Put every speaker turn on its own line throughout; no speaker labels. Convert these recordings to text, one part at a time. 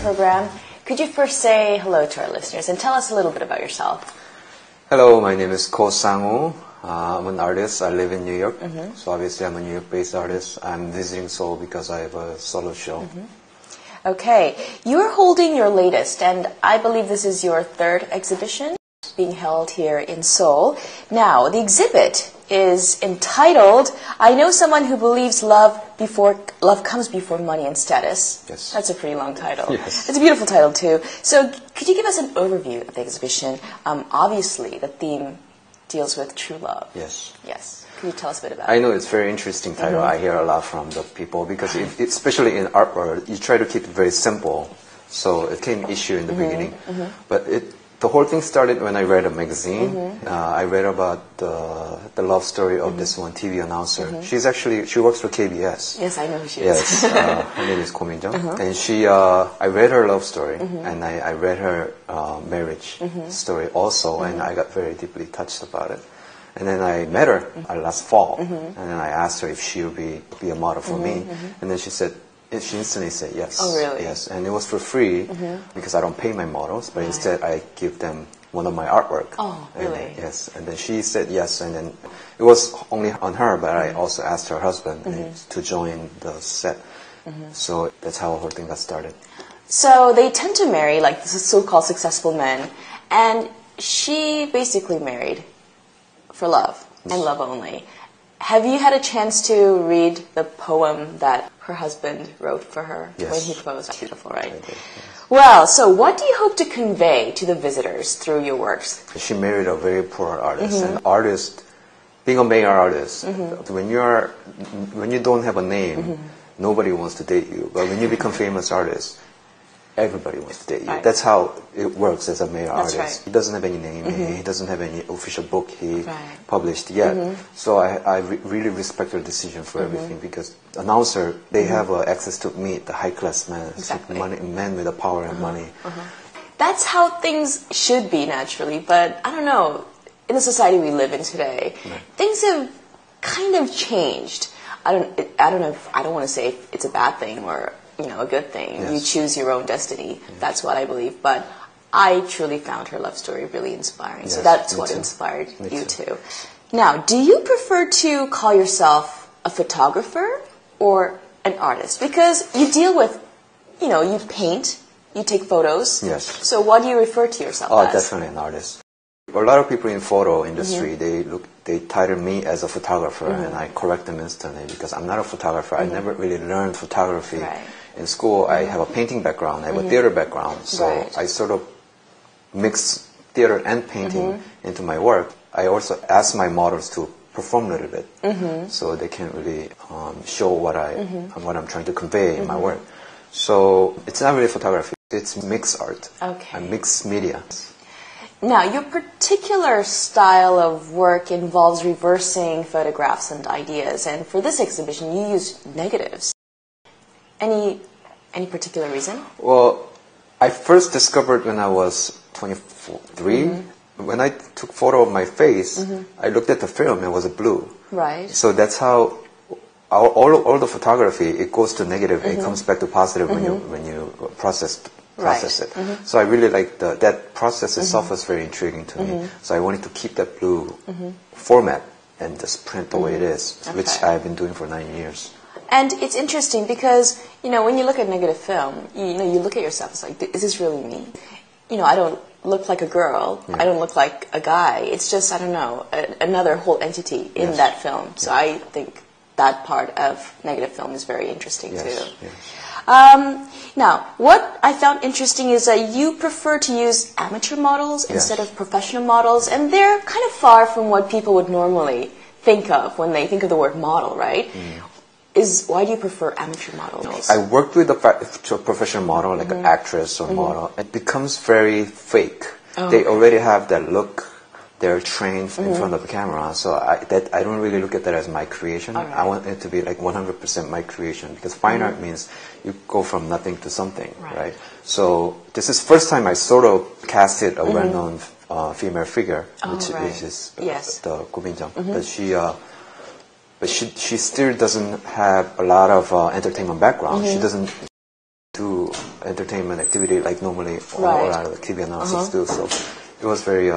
program. Could you first say hello to our listeners and tell us a little bit about yourself?
Hello, my name is Koh Sang Woo. I'm an artist. I live in New York. So obviously I'm a New York-based artist. I'm visiting Seoul because I have a solo show.
Okay, you're holding your latest, and I believe this is your third exhibition being held here in Seoul. Now, the exhibit is entitled, I Know Someone Who Believes Love Comes Before Money and Status.
Yes.
That's a pretty long title.
Yes.
It's a beautiful title, too. So, could you give us an overview of the exhibition? Obviously, the theme deals with true love.
Yes.
Yes. Could you tell us a bit about it?
I know it's a very interesting title. I hear a lot from the people because especially in art world, you try to keep it very simple. So it became an issue in the beginning. But the whole thing started when I read a magazine. I read about the love story of this one TV announcer. She works for KBS.
Yes, I know who she is.
Yes, her name is Koh And I read her love story and I read her marriage story also, and I got very deeply touched about it. And then I met her last fall, and then I asked her if she would be a model for me, and then she instantly said yes.
Oh, really?
Yes, and it was for free because I don't pay my models, but instead I give them one of my artwork.
Oh, really?
Yes, and then she said yes, and then it was only on her, but I also asked her husband to join the set. So that's how the whole thing got started.
So they tend to marry like the so-called successful men, and she basically married for love and love only. Have you had a chance to read the poem that her husband wrote for her when he proposed? Beautiful, right?
I did, yes.
Well, so what do you hope to convey to the visitors through your works?
She married a very poor artist, and artist, being a male artist, when you don't have a name, nobody wants to date you. But when you become famous artist, everybody wants to date you.
Right.
That's how it works as a male
That's
artist.
right.
He doesn't have any name. He doesn't have any official book he published yet. So I really respect her decision for everything, because announcer, they have access to meet the high-class men, men with the power and money.
That's how things should be naturally, but I don't know, in the society we live in today, things have kind of changed. I don't want to say it's a bad thing or a good thing.
Yes.
You choose your own destiny. Yes. That's what I believe. But I truly found her love story really inspiring.
Yes,
so that's what
too.
inspired
Me
you
too.
too. Now, do you prefer to call yourself a photographer or an artist? Because you deal with, you paint, you take photos.
Yes.
So what do you refer to yourself as?
Definitely an artist. A lot of people in photo industry, they title me as a photographer, and I correct them instantly because I'm not a photographer. I never really learned photography.
Right.
In school, I have a painting background, I have a theater background, so I sort of mix theater and painting into my work. I also ask my models to perform a little bit, so they can really show what I'm trying to convey in my work. So it's not really photography, it's mixed art, and mixed media.
Now, your particular style of work involves reversing photographs and ideas, and for this exhibition, you use negatives. Any particular reason?
Well, I first discovered when I was 23. When I took photo of my face, I looked at the film, it was blue.
Right.
So that's how all the photography, it goes to negative, it comes back to positive when you process it. So I really like that process itself was very intriguing to me. So I wanted to keep that blue format and just print the way it is, which I've been doing for 9 years.
And it's interesting because, when you look at negative film, you look at yourself, it's like, is this really me? I don't look like a girl. I don't look like a guy. It's just, I don't know, another whole entity in that film. So I think that part of negative film is very interesting too.
Yes.
Now, what I found interesting is that you prefer to use amateur models instead of professional models, and they're kind of far from what people would normally think of when they think of the word model, right? Why do you prefer amateur models?
I worked with a professional model, like an actress or model. It becomes very fake. They already have that look. They're trained in front of the camera, so I don't really look at that as my creation. I want it to be like 100% my creation, because fine art means you go from nothing to something, right? So this is first time I sort of casted a well-known female figure, which is the Koh but she still doesn't have a lot of entertainment background. She doesn't do entertainment activity like normally all
Right.
our TV announcers do. So it was very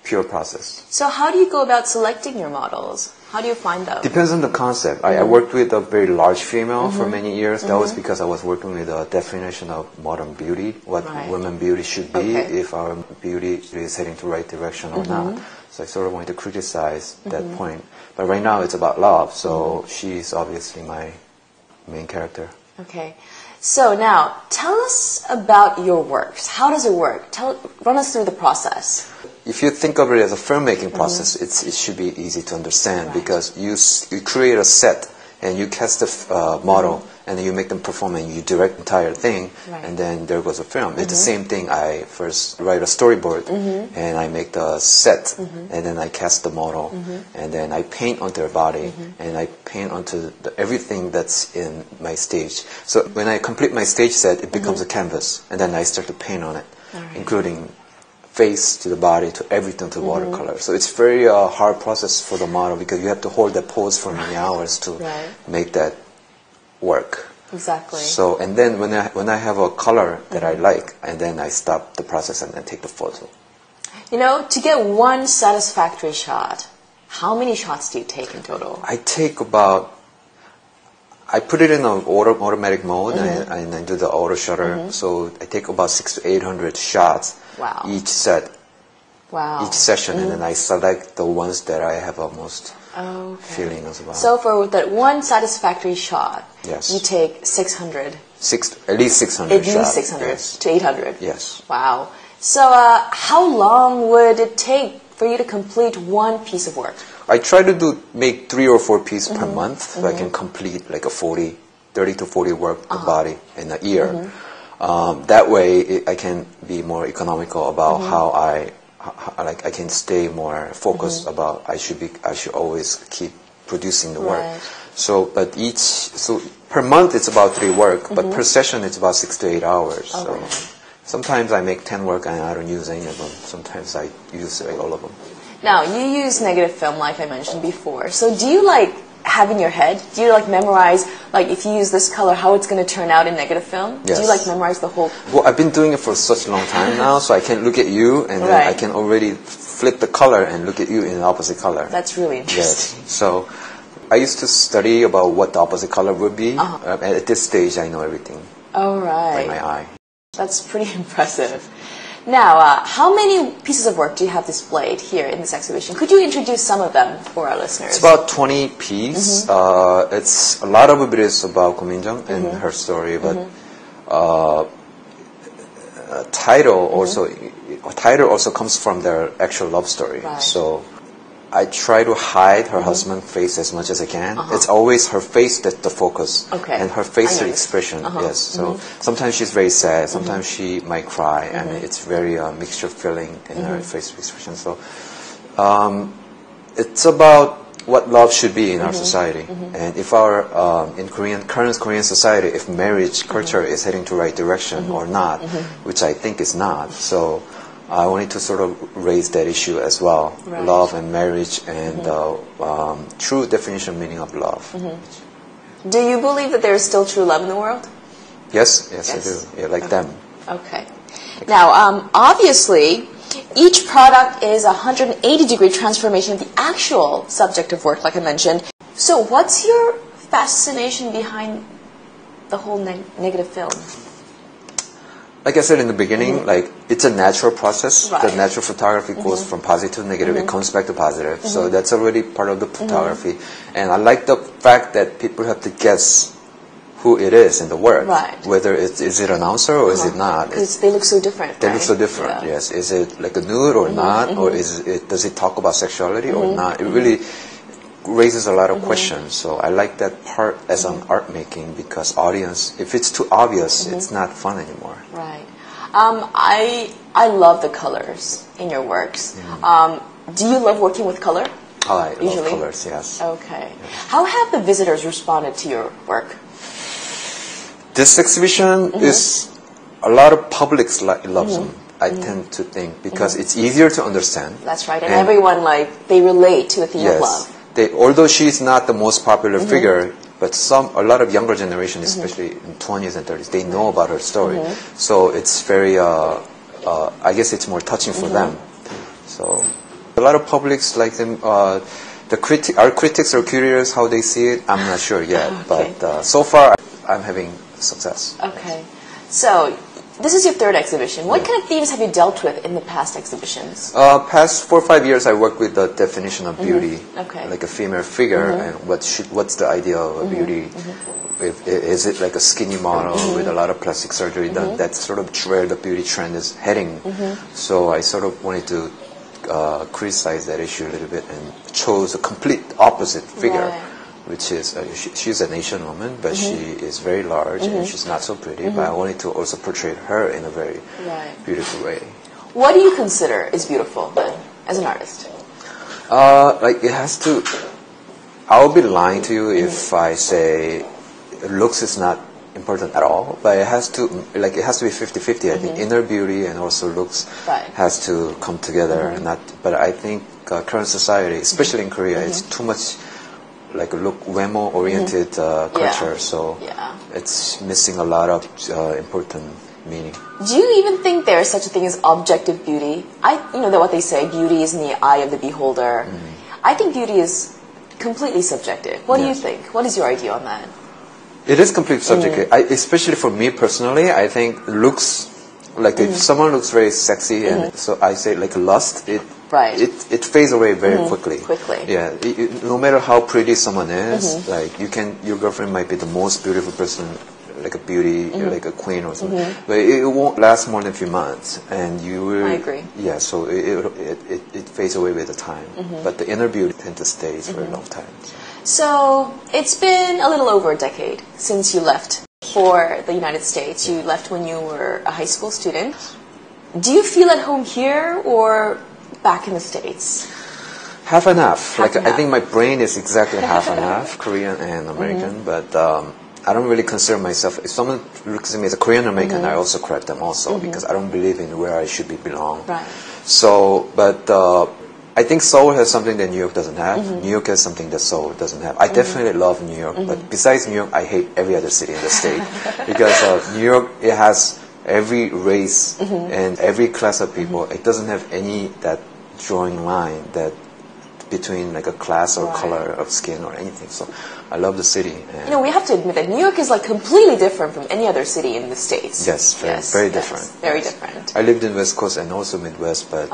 pure process.
So how do you go about selecting your models? How do you find them?
Depends on the concept. I worked with a very large female for many years. That was because I was working with a definition of modern beauty, what women beauty should be, if our beauty is heading to the right direction or not. So I sort of wanted to criticize that point. But right now it's about love, so she's obviously my main character.
Okay. So now, tell us about your works. How does it work? Run us through the process.
If you think of it as a filmmaking process, it should be easy to understand because you create a set and you cast the model and then you make them perform and you direct the entire thing and then there goes a film. It's the same thing. I first write a storyboard and I make the set and then I cast the model and then I paint onto their body and I paint onto everything that's in my stage. So when I complete my stage set, it becomes a canvas and then I start to paint on it, including face to the body to everything to watercolor. So it's very hard process for the model because you have to hold that pose for many hours to make that work.
Exactly.
So and then when I have a color that I like, and then I stop the process and then take the photo.
You know, to get one satisfactory shot, how many shots do you take in total?
I take I put it in an automatic mode and I do the auto shutter. So I take about 600 to 800 shots each set, each session, and then I select the ones that I have almost feeling as well.
So for that one satisfactory shot, you take 600.
At least 600
At
shots.
least 600 to 800.
Yes.
Wow. So how long would it take for you to complete one piece of work?
I try to make 3 or 4 pieces per month so I can complete like a 30 to 40 work the body in a year. That way I can be more economical about how I can stay more focused about I should always keep producing the work. So per month it's about 3 work, but per session it's about 6 to 8 hours. So sometimes I make 10 work and I don't use any of them. Sometimes I use all of them.
Now, you use negative film like I mentioned before. So do you have in your head, do you memorize, if you use this color, how it's going to turn out in negative film?
Yes.
Do you memorize the whole?
Well, I've been doing it for such a long time now, so I can look at you and then I can already flip the color and look at you in the opposite color.
That's really interesting.
Yes. So I used to study about what the opposite color would be. At this stage, I know everything.
Oh, right.
By my eye.
That's pretty impressive. Now, how many pieces of work do you have displayed here in this exhibition? Could you introduce some of them for our listeners?
It's about 20 pieces. It's a lot of it is about Koh Min-jung and her story, but title also comes from their actual love story. So I try to hide her husband's face as much as I can. It's always her face that's the focus, and her facial expression. Yes. So sometimes she's very sad. Sometimes she might cry, and it's very mixture feeling in her facial expression. So it's about what love should be in our society, and if our current Korean society, if marriage culture is heading to the right direction or not, which I think is not. So I wanted to sort of raise that issue as well, love and marriage and true definition meaning of love.
Do you believe that there is still true love in the world?
Yes, I do. Yeah, like them.
Okay. Now, obviously, each product is a 180-degree transformation of the actual subject of work, like I mentioned. So what's your fascination behind the whole negative film?
Like I said in the beginning, it's a natural process. The natural photography goes from positive to negative. It comes back to positive. So that's already part of the photography. And I like the fact that people have to guess who it is in the work. Whether is it an announcer or is it not.
Because they look so different.
They look so different, yes. Is it like a nude or not? Or does it talk about sexuality or not? It really raises a lot of questions. So I like that part as an art making because audience, if it's too obvious, it's not fun anymore.
Right. I love the colors in your works. Do you love working with color?
Oh, I love colors, yes.
Okay. Yes. How have the visitors responded to your work?
This exhibition is a lot of publics loves them. I tend to think because it's easier to understand.
That's right, and everyone they relate to the theme of love.
Although she's not the most popular figure, But a lot of younger generation, especially in 20s and 30s, they know about her story. So it's very, I guess it's more touching for them. So a lot of publics like them. Our critics are curious how they see it. I'm not sure yet, but so far I'm having success.
Okay, so this is your third exhibition. What kind of themes have you dealt with in the past exhibitions?
Past 4 or 5 years, I worked with the definition of beauty, like a female figure, and what's the idea of a beauty. Is it like a skinny model with a lot of plastic surgery done? That's sort of where the beauty trend is heading. So I sort of wanted to criticize that issue a little bit and chose a complete opposite figure, which is she's an Asian woman, but she is very large and she's not so pretty. But I wanted to also portray her in a very beautiful way.
What do you consider is beautiful then, as an artist?
Like it has to. I'll be lying to you if I say looks is not important at all, but it has to be 50-50. I think inner beauty and also looks has to come together. But I think current society, especially in Korea, it's too much like a wemo oriented culture, so it's missing a lot of important meaning.
Do you even think there is such a thing as objective beauty? What they say, beauty is in the eye of the beholder. I think beauty is completely subjective. What do you think? What is your idea on that?
It is completely subjective. Especially for me personally, I think looks, like if someone looks very sexy, and so I say like lust, it fades away very quickly. Yeah, no matter how pretty someone is, like your girlfriend might be the most beautiful person, like a beauty, like a queen or something, but it won't last more than a few months, and you will.
I agree.
Yeah, so it fades away with the time, but the inner beauty tends to stay for a long time.
So it's been a little over a decade since you left for the United States. You left when you were a high school student. Do you feel at home here or back in the States?
Half and half. I think my brain is exactly half and half, Korean and American, but I don't really consider myself, if someone looks at me as a Korean American, I also correct them also, because I don't believe in where I should belong.
Right.
So, but I think Seoul has something that New York doesn't have. New York has something that Seoul doesn't have. I definitely love New York, but besides New York, I hate every other city in the state. Because New York, it has every race and every class of people. It doesn't have any that drawing line that between like a class or color of skin or anything. So I love the city. And
we have to admit that New York is like completely different from any other city in the States.
Yes, very different.
Very different.
I lived in West Coast and also Midwest, but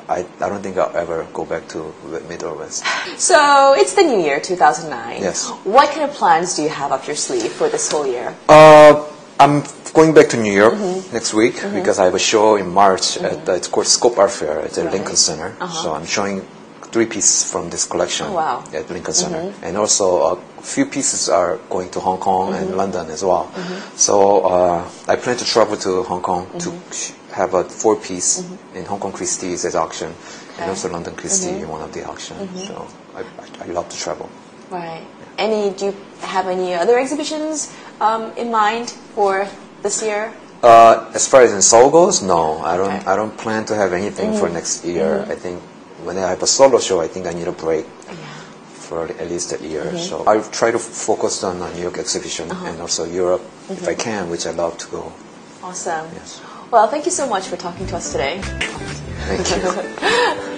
I don't think I'll ever go back to Mid or West.
So it's the new year, 2009.
Yes.
What kind of plans do you have up your sleeve for this whole year?
I'm going back to New York next week because I have a show in March at it's called Scope Art Fair at the Lincoln Center. So I'm showing 3 pieces from this collection at Lincoln Center, and also a few pieces are going to Hong Kong and London as well. So I plan to travel to Hong Kong to have a 4-piece in Hong Kong Christie's at auction, and also London Christie in one of the auctions. So I love to travel.
Right. Do you have any other exhibitions in mind for this year?
As far as in Seoul goes, no. I don't plan to have anything for next year. I think when I have a solo show, I think I need a break for at least a year. So I try to focus on a New York exhibition and also Europe if I can, which I love to go.
Awesome.
Yes.
Well, thank you so much for talking to us today.
Thank you.